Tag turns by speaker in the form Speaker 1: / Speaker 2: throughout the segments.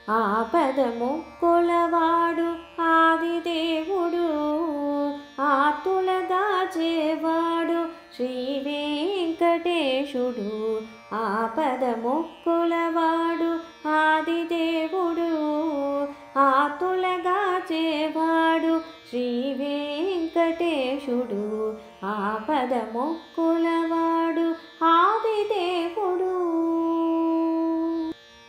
Speaker 1: ఆపద మొక్కులవాడు ఆదిదేవుడు, ఆతులగాచేవాడు శ్రీ వెంకటేశుడు. ఆపద మొక్కులవాడు ఆదిదేవుడు, ఆతులగాచేవాడు శ్రీ వెంకటేశుడు. ఆపద మొక్కులవాడు ఆదిదేవుడు.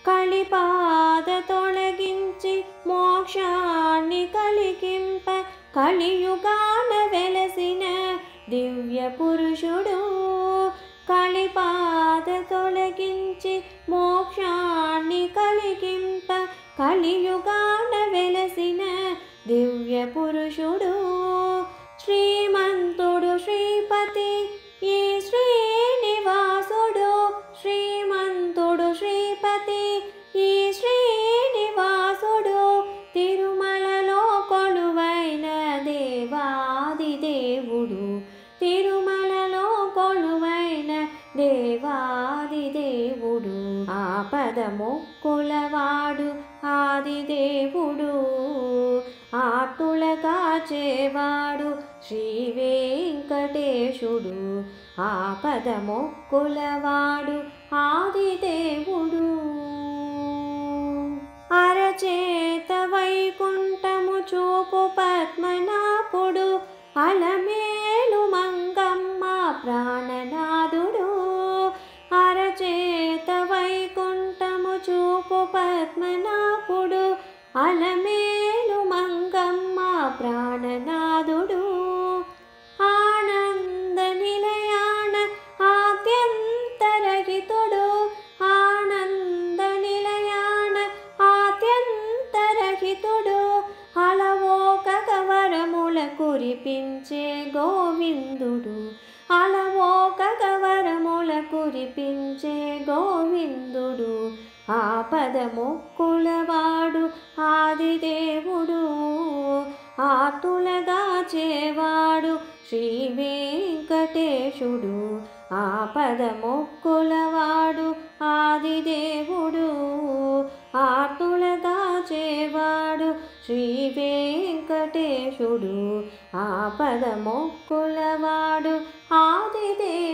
Speaker 1: కలిపాద తొలగించి మోక్షాన్ని కలిగింప కలియుగాన వెలసిన దివ్య పురుషుడు. కలిపాద తొలగించి మోక్షాన్ని కలిగింప కలియుగాన వెలసిన దివ్య పురుషుడు. శ్రీమంతుడు శ్రీపతి ఈ శ్రీనివాసుడు, శ్రీమంతుడు శ్రీపతి ఈ శ్రీనివాసుడు. తిరుమలలో కొలువైన దేవాదిదేవుడు, తిరుమలలో కొలువైన దేవాదిదేవుడు. ఆపద మొక్కులవాడు ఆదిదేవుడు, ఆతులగాచేవాడు శ్రీ వెంకటేశుడు. ఆపద మొక్కులవాడు ఆదిదేవుడు. అరచేత వైకుంఠము చూపు పద్మనాభుడు, అలమేలు మంగమ్మ ప్రాణనాథుడు. అరచేత వైకుంఠము చూపు పద్మనాభుడు, అలమేలు మంగమ్మ ప్రాణనాథుడు. ఆనంద నిలయాన ఆద్యంతరహితుడు, ఆనంద నిలయాన ఆద్యంతరహితుడు. అలవోకగ వరముల కురిపించే గోవిందుడు, అలవోకగ వరముల కురిపించే గోవిందుడు. ఆపద మొక్కులవాడు ఆదిదేవుడు, ఆతులగాచేవాడు శ్రీ వెంకటేశుడు. ఆపద మొక్కులవాడు ఆదిదేవుడు, ఆతులగాచేవాడు శ్రీ వెంకటేశుడు. ఆపద మొక్కులవాడు ఆదిదేవుడు.